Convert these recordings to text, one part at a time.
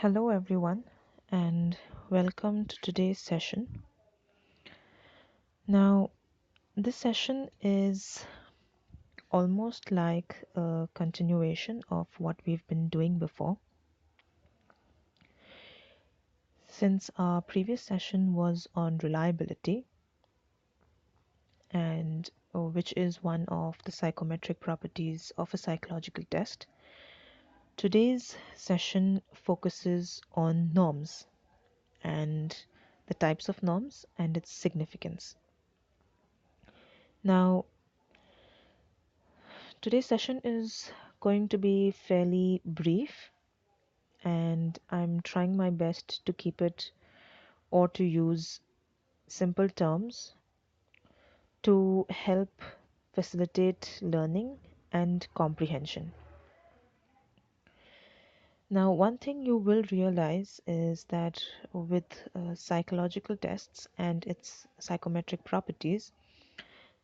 Hello, everyone, and welcome to today's session. Now, this session is almost like a continuation of what we've been doing before. Since our previous session was on reliability, and which is one of the psychometric properties of a psychological test, today's session focuses on norms and the types of norms and its significance. Now, today's session is going to be fairly brief, and I'm trying my best to keep it or to use simple terms to help facilitate learning and comprehension. Now, one thing you will realize is that with psychological tests and its psychometric properties,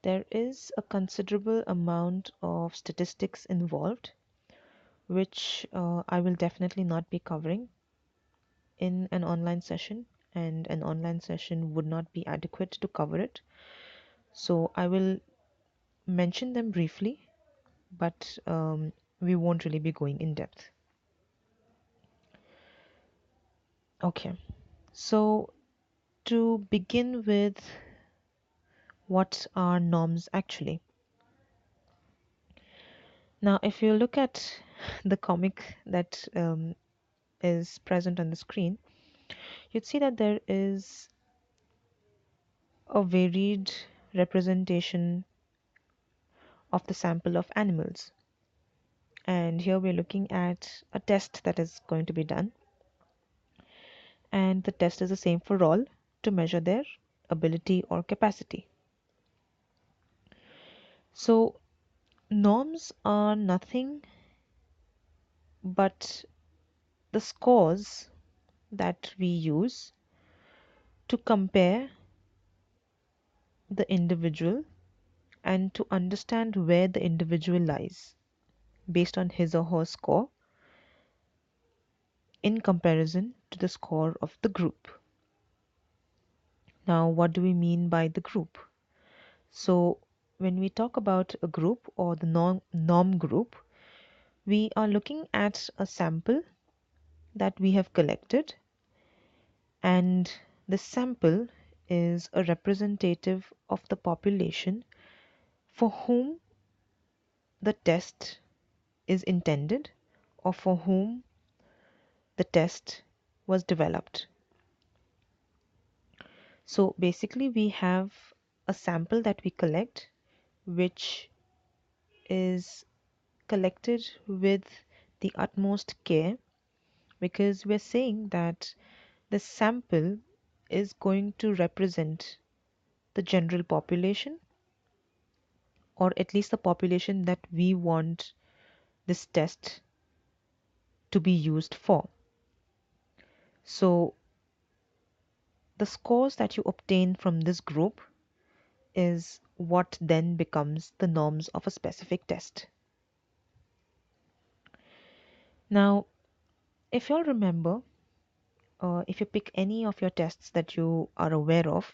there is a considerable amount of statistics involved, which I will definitely not be covering in an online session, and an online session would not be adequate to cover it. So I will mention them briefly, but we won't really be going in depth. Okay, so to begin with, what are norms actually? Now, if you look at the comic that is present on the screen, you'd see that there is a varied representation of the sample of animals. And here we're looking at a test that is going to be done. And the test is the same for all to measure their ability or capacity. So norms are nothing but the scores that we use to compare the individual and to understand where the individual lies based on his or her score in comparison to the score of the group. Now, what do we mean by the group? So, when we talk about a group or the norm group, we are looking at a sample that we have collected, and the sample is a representative of the population for whom the test is intended or for whom the test was developed. So basically, we have a sample that we collect, which is collected with the utmost care, because we're saying that the sample is going to represent the general population, or at least the population that we want this test to be used for. So the scores that you obtain from this group is what then becomes the norms of a specific test. Now, if you'll remember, if you pick any of your tests that you are aware of,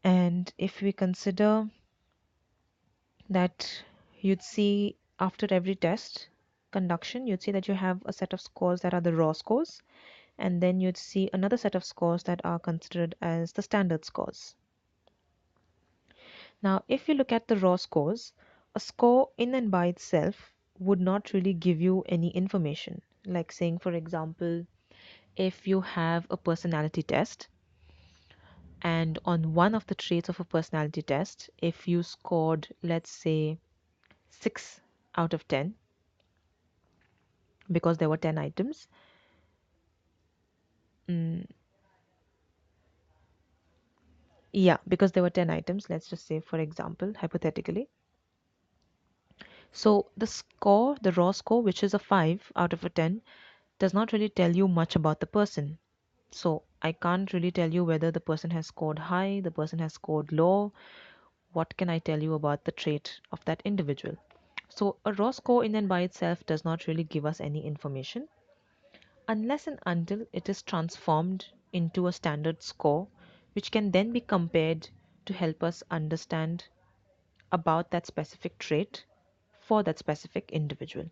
and if we consider that you'd see after every test conduction, you'd see that you have a set of scores that are the raw scores, and then you'd see another set of scores that are considered as the standard scores. Now, if you look at the raw scores, a score in and by itself would not really give you any information. Like saying, for example, if you have a personality test, and on one of the traits of a personality test, if you scored, let's say, 6 out of 10, because there were 10 items, mm, yeah, because there were 10 items, let's just say, for example, hypothetically. So the score, the raw score, which is a 5 out of a 10, does not really tell you much about the person. So I can't really tell you whether the person has scored high, the person has scored low. What can I tell you about the trait of that individual? So a raw score in and by itself does not really give us any information. unless and until it is transformed into a standard score, which can then be compared to help us understand about that specific trait for that specific individual.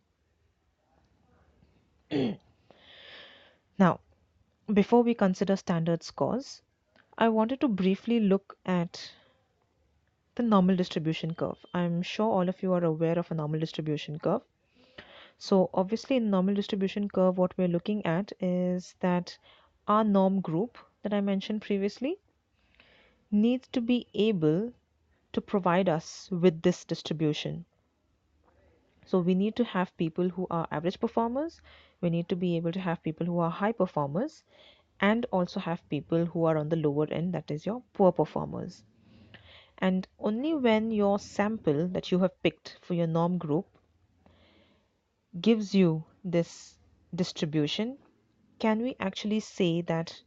Now, before we consider standard scores, I wanted to briefly look at the normal distribution curve. I'm sure all of you are aware of a normal distribution curve. So obviously in normal distribution curve, what we're looking at is that our norm group that I mentioned previously needs to be able to provide us with this distribution. So we need to have people who are average performers, we need to be able to have people who are high performers, and also have people who are on the lower end, that is your poor performers. And only when your sample that you have picked for your norm group gives you this distribution, can we actually say that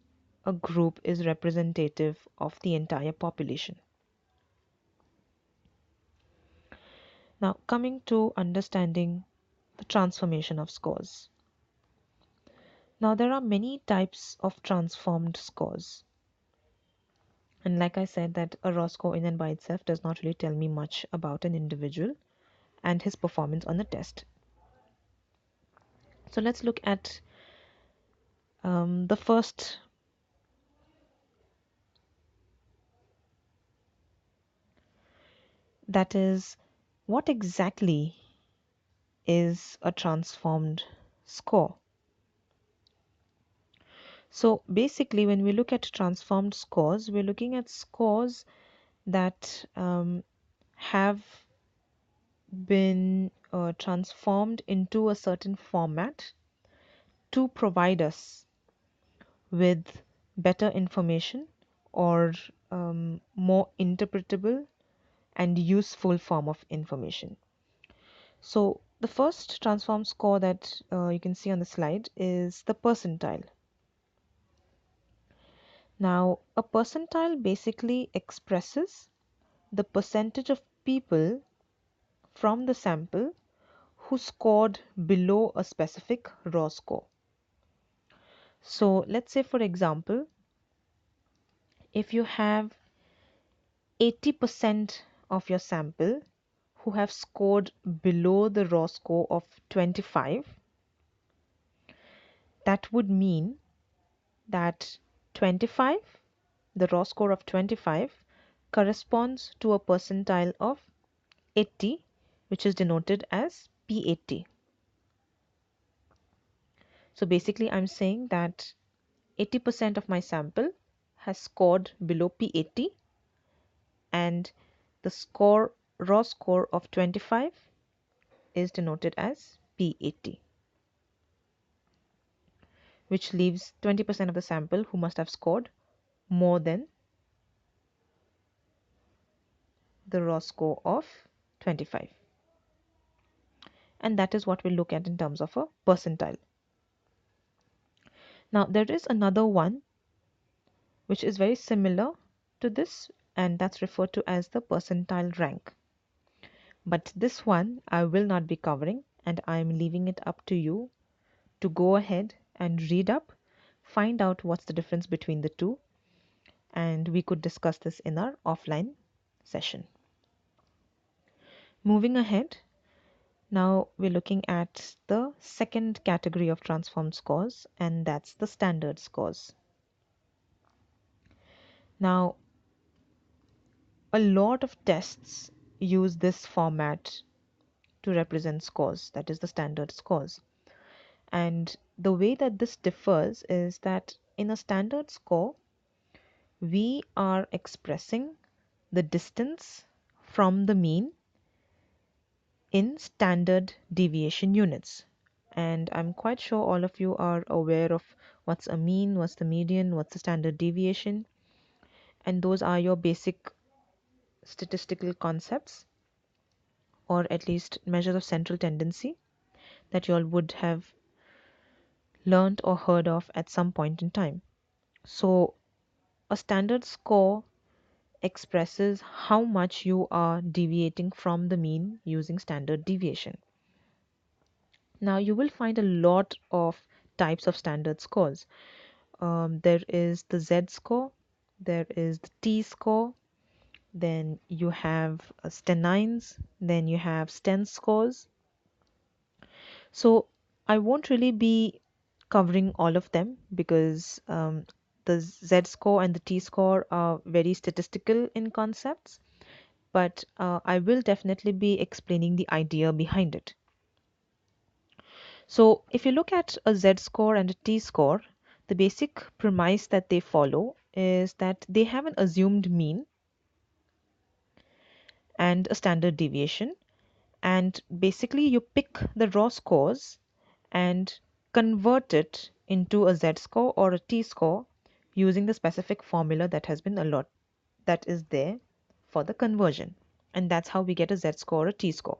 a group is representative of the entire population. Now, coming to understanding the transformation of scores. Now, there are many types of transformed scores. And like I said, that a raw score in and by itself does not really tell me much about an individual and his performance on the test. So let's look at the first. That is, what exactly is a transformed score? So basically, when we look at transformed scores, we're looking at scores that have been transformed into a certain format to provide us with better information or more interpretable and useful form of information. So the first transform score that you can see on the slide is the percentile. Now, a percentile basically expresses the percentage of people from the sample who scored below a specific raw score. So let's say, for example, if you have 80% of your sample who have scored below the raw score of 25, that would mean that 25, the raw score of 25, corresponds to a percentile of 80, which is denoted as P80. So basically, I'm saying that 80% of my sample has scored below P80, and the raw score of 25 is denoted as P80, which leaves 20% of the sample who must have scored more than the raw score of 25. And that is what we look at in terms of a percentile. Now, there is another one which is very similar to this, and that's referred to as the percentile rank. But this one I will not be covering, and I'm leaving it up to you to go ahead and read up, find out what's the difference between the two, and we could discuss this in our offline session. Moving ahead, now we're looking at the second category of transformed scores, and that's the standard scores. Now, a lot of tests use this format to represent scores, that is the standard scores. And the way that this differs is that in a standard score, we are expressing the distance from the mean in standard deviation units. And I'm quite sure all of you are aware of what's a mean, what's the median, what's the standard deviation. And those are your basic statistical concepts, or at least measures of central tendency, that you all would have learned or heard of at some point in time. So a standard score expresses how much you are deviating from the mean using standard deviation. Now you will find a lot of types of standard scores. There is the Z-score, there is the T-score, then you have stenines, then you have STEN scores. So I won't really be covering all of them because the Z-score and the T-score are very statistical in concepts, but I will definitely be explaining the idea behind it. So if you look at a Z-score and a T-score, the basic premise that they follow is that they have an assumed mean and a standard deviation, and basically you pick the raw scores and convert it into a Z-score or a T-score using the specific formula that has been that is there for the conversion, and that's how we get a Z-score or a T-score.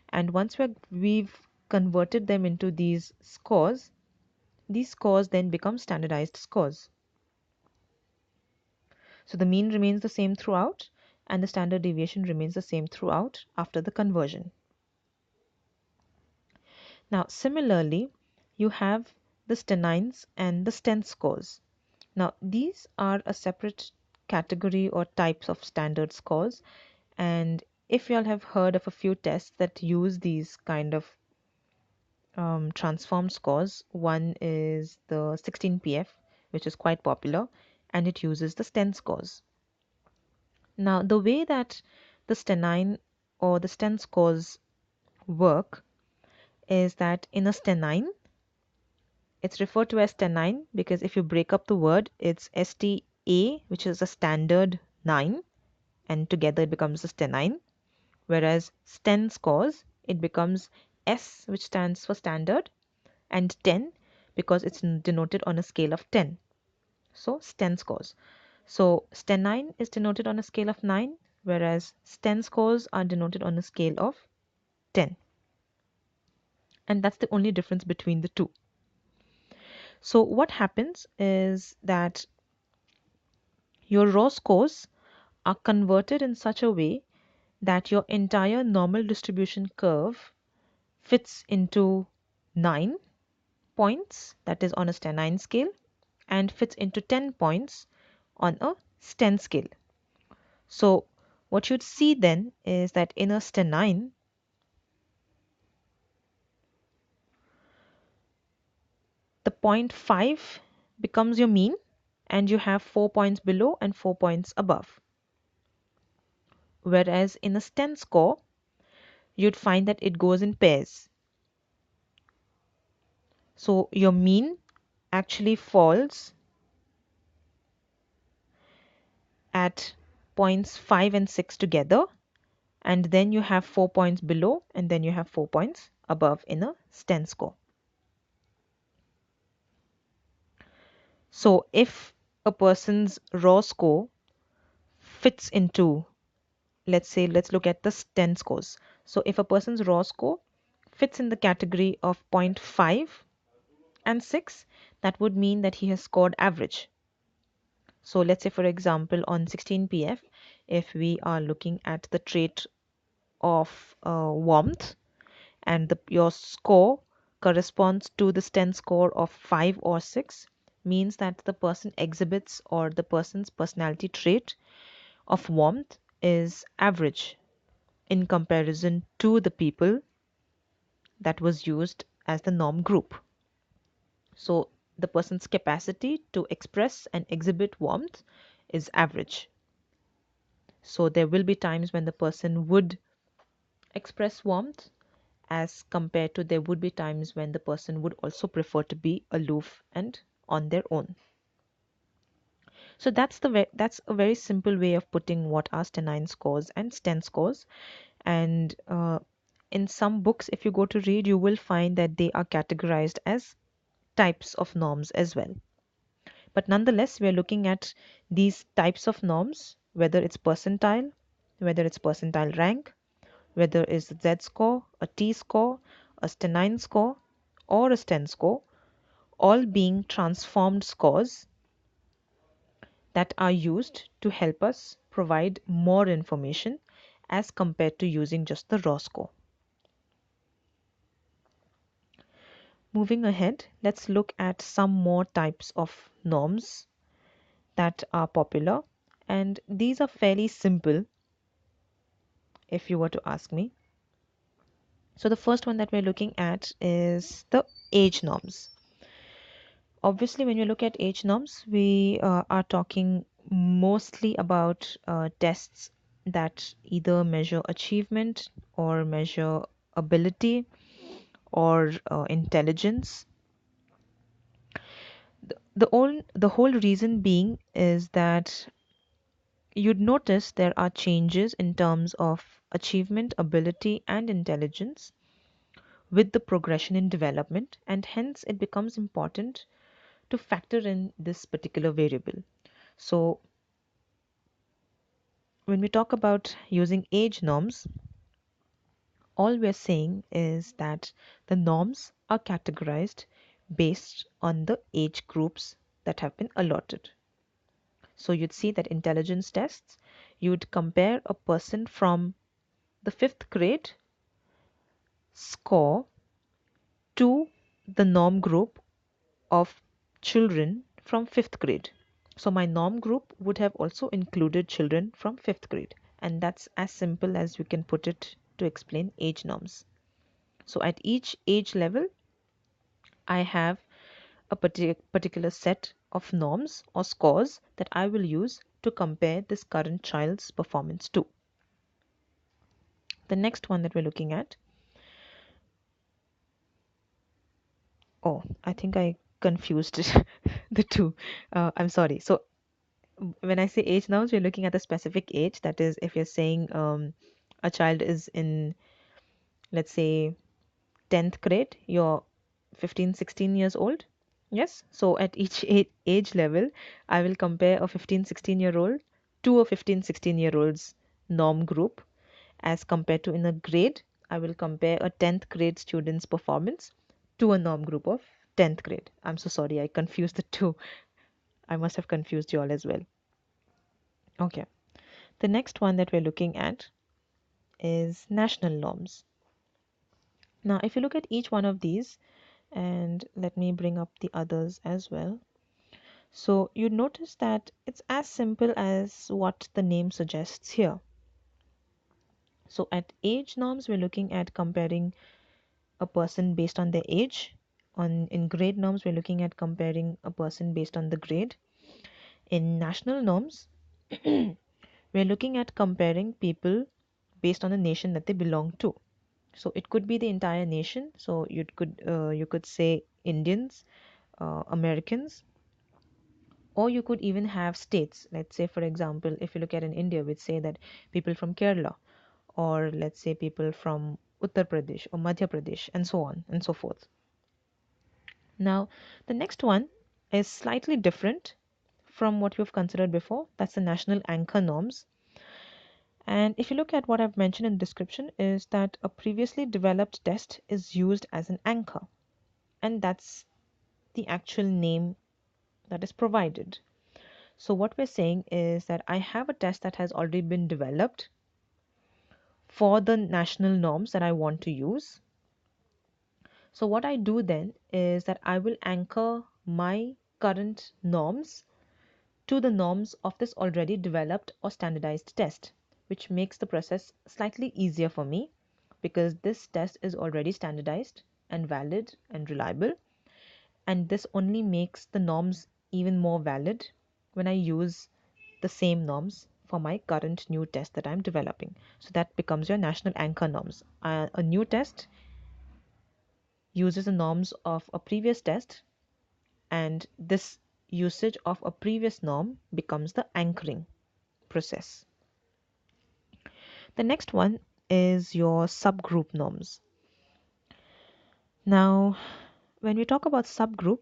And once we've converted them into these scores then become standardized scores. So the mean remains the same throughout and the standard deviation remains the same throughout after the conversion. Now similarly, you have the stenines and the STEN scores. Now these are a separate category or types of standard scores, and if you all have heard of a few tests that use these kind of transformed scores, one is the 16PF, which is quite popular, and it uses the STEN scores. Now the way that the stenine or the STEN scores work is that in a stenine, it's referred to as stenine because if you break up the word, it's STA, which is a standard 9, and together it becomes a stenine. Whereas STEN scores, it becomes S, which stands for standard, and 10 because it's denoted on a scale of 10. So STEN scores. So stenine is denoted on a scale of 9, whereas STEN scores are denoted on a scale of 10. And that's the only difference between the two. So what happens is that your raw scores are converted in such a way that your entire normal distribution curve fits into 9 points, that is on a stenine scale, and fits into 10 points on a STEN scale. So what you'd see then is that in a stenine, the 0.5 becomes your mean and you have 4 points below and 4 points above. Whereas in a STEN score, you'd find that it goes in pairs. So your mean actually falls at points 5 and 6 together, and then you have 4 points below and then you have 4 points above in a STEN score. So if a person's raw score fits into, let's look at the STEN scores. So if a person's raw score fits in the category of 0.5 and 6, that would mean that he has scored average. So let's say for example on 16PF, if we are looking at the trait of warmth and your score corresponds to the STEN score of 5 or 6, means that the person exhibits or the person's personality trait of warmth is average in comparison to the people that was used as the norm group. So the person's capacity to express and exhibit warmth is average. So there will be times when the person would express warmth as compared to there would be times when the person would also prefer to be aloof and on their own. So that's a very simple way of putting what are stenine scores and STEN scores. And in some books, if you go to read, you will find that they are categorized as types of norms as well. But nonetheless, we are looking at these types of norms, whether it's percentile, whether it's percentile rank, whether it's a Z-score, a T-score, a stenine score, or a STEN score, all being transformed scores that are used to help us provide more information as compared to using just the raw score. Moving ahead, let's look at some more types of norms that are popular. And these are fairly simple if you were to ask me. So the first one that we're looking at is the age norms. Obviously, when you look at age norms, we are talking mostly about tests that either measure achievement or measure ability or intelligence. The whole reason being is that you'd notice there are changes in terms of achievement, ability, and intelligence with the progression in development, and hence it becomes important to factor in this particular variable. So, when we talk about using age norms, all we're saying is that the norms are categorized based on the age groups that have been allotted. So, you'd see that intelligence tests, you'd compare a person from the fifth grade score to the norm group of children from fifth grade. So my norm group would have also included children from fifth grade. And that's as simple as we can put it to explain age norms. So at each age level, I have a particular set of norms or scores that I will use to compare this current child's performance to. The next one that we're looking at, oh, I think I confused the two. I'm sorry. So when I say age now, we're looking at a specific age. That is, if you're saying a child is in, let's say, 10th grade, you're 15, 16 years old. Yes. So at each age level, I will compare a 15, 16-year-old to a 15, 16-year-old's norm group as compared to in a grade. I will compare a 10th grade student's performance to a norm group of 10th grade. I'm so sorry, I confused the two. I must have confused you all as well. Okay. The next one that we're looking at is national norms. Now, if you look at each one of these, and let me bring up the others as well. So you notice that it's as simple as what the name suggests here. So at age norms, we're looking at comparing a person based on their age. In grade norms, we're looking at comparing a person based on the grade. In national norms, we're looking at comparing people based on the nation that they belong to. So it could be the entire nation. So you could say Indians, Americans, or you could even have states. Let's say, for example, if you look at in India, we'd say that people from Kerala, or let's say people from Uttar Pradesh or Madhya Pradesh, and so on and so forth. Now, the next one is slightly different from what we've considered before. That's the national anchor norms. And if you look at what I've mentioned in the description, is that a previously developed test is used as an anchor, and that's the actual name that is provided. So what we're saying is that I have a test that has already been developed for the national norms that I want to use. So what I do then is that I will anchor my current norms to the norms of this already developed or standardized test, which makes the process slightly easier for me because this test is already standardized and valid and reliable, and this only makes the norms even more valid when I use the same norms for my current new test that I'm developing. So that becomes your national anchor norms. A new test uses the norms of a previous test, and this usage of a previous norm becomes the anchoring process. The next one is your subgroup norms. Now, when we talk about subgroup,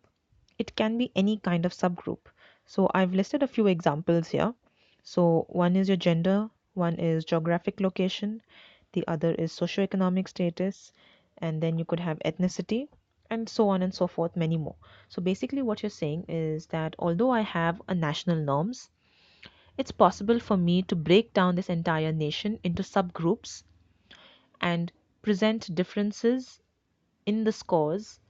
it can be any kind of subgroup. So I've listed a few examples here. So one is your gender, one is geographic location, the other is socioeconomic status, and then you could have ethnicity, and so on and so forth, many more. So basically what you're saying is that although I have a national norms, it's possible for me to break down this entire nation into subgroups and present differences in the scores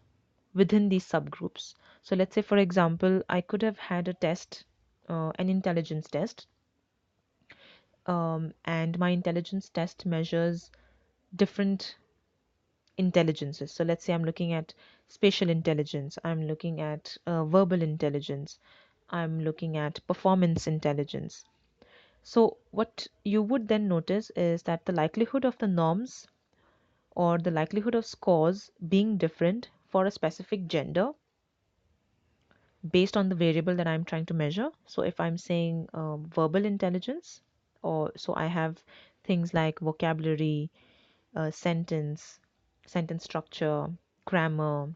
within these subgroups. So let's say, for example, I could have had a test, an intelligence test, and my intelligence test measures different intelligences. So let's say I'm looking at spatial intelligence, I'm looking at verbal intelligence, I'm looking at performance intelligence. So what you would then notice is that the likelihood of the norms or the likelihood of scores being different for a specific gender based on the variable that I'm trying to measure. So if I'm saying verbal intelligence, or so I have things like vocabulary, sentence, sentence structure, grammar,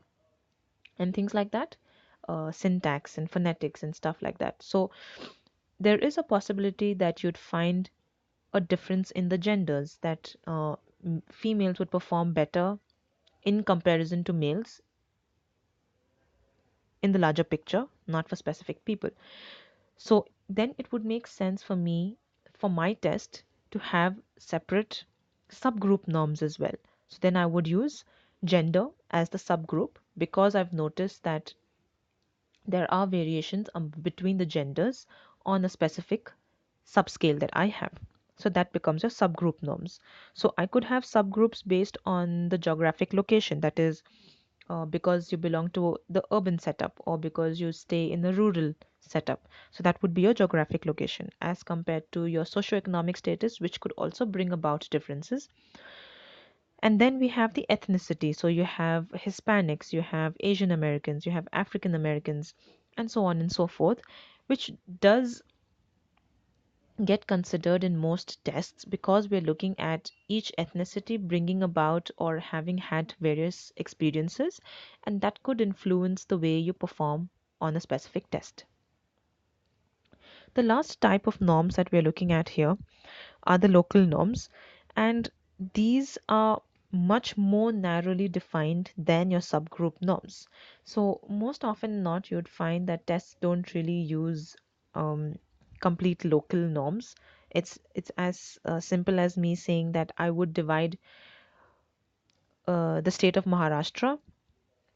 and things like that, syntax and phonetics and stuff like that. So there is a possibility that you'd find a difference in the genders, that females would perform better in comparison to males in the larger picture, not for specific people. So then it would make sense for me, for my test, to have separate subgroup norms as well. So then I would use gender as the subgroup, because I've noticed that there are variations between the genders on a specific subscale that I have. So that becomes your subgroup norms. So I could have subgroups based on the geographic location, that is, because you belong to the urban setup or because you stay in the rural setup. So that would be your geographic location as compared to your socioeconomic status, which could also bring about differences. And then we have the ethnicity. So you have Hispanics, you have Asian Americans, you have African Americans, and so on and so forth, which does get considered in most tests because we're looking at each ethnicity bringing about or having had various experiences, and that could influence the way you perform on a specific test. The last type of norms that we're looking at here are the local norms, and these are much more narrowly defined than your subgroup norms. So most often not, you'd find that tests don't really use um, complete local norms. It's as simple as me saying that I would divide the state of Maharashtra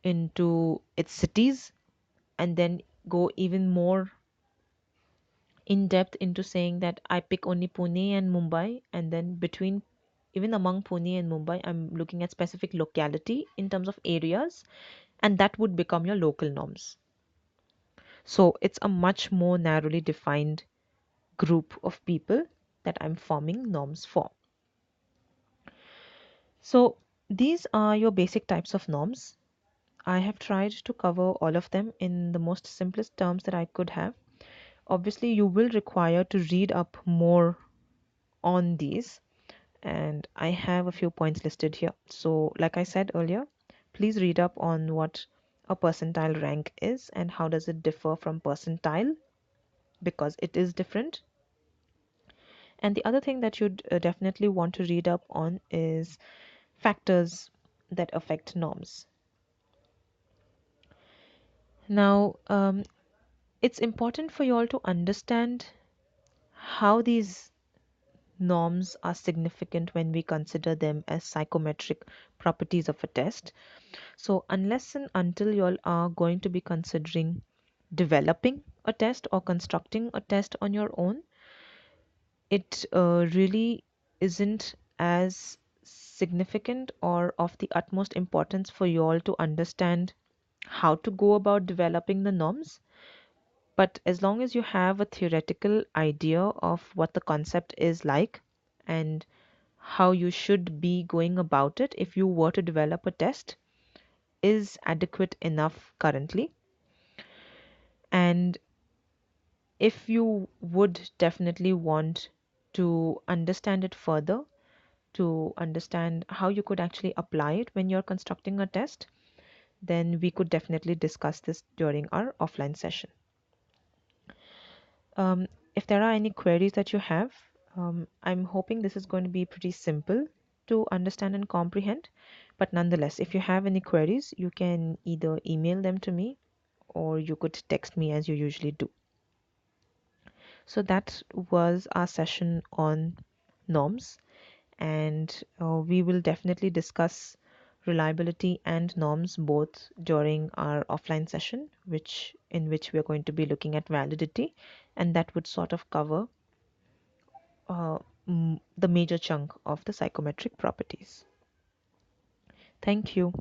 into its cities, and then go even more in depth into saying that I pick only Pune and Mumbai, and then between, even among Pune and Mumbai, I'm looking at specific locality in terms of areas, and that would become your local norms. So it's a much more narrowly defined group of people that I'm forming norms for. So these are your basic types of norms. I have tried to cover all of them in the most simplest terms that I could have. Obviously, you will require to read up more on these, and I have a few points listed here. So, like I said earlier, please read up on what a percentile rank is and how does it differ from percentile, because it is different. And the other thing that you'd definitely want to read up on is factors that affect norms. Now, it's important for you all to understand how these norms are significant when we consider them as psychometric properties of a test. So, unless and until you all are going to be considering developing a test or constructing a test on your own, it really isn't as significant or of the utmost importance for you all to understand how to go about developing the norms. But as long as you have a theoretical idea of what the concept is like and how you should be going about it if you were to develop a test, is adequate enough currently. And if you would definitely want to understand it further, to understand how you could actually apply it when you're constructing a test, then we could definitely discuss this during our offline session. Um, if there are any queries that you have, I'm hoping this is going to be pretty simple to understand and comprehend. But nonetheless, if you have any queries, you can either email them to me or you could text me as you usually do. So that was our session on norms, and we will definitely discuss reliability and norms both during our offline session, in which we are going to be looking at validity, and that would sort of cover uh, the major chunk of the psychometric properties. Thank you.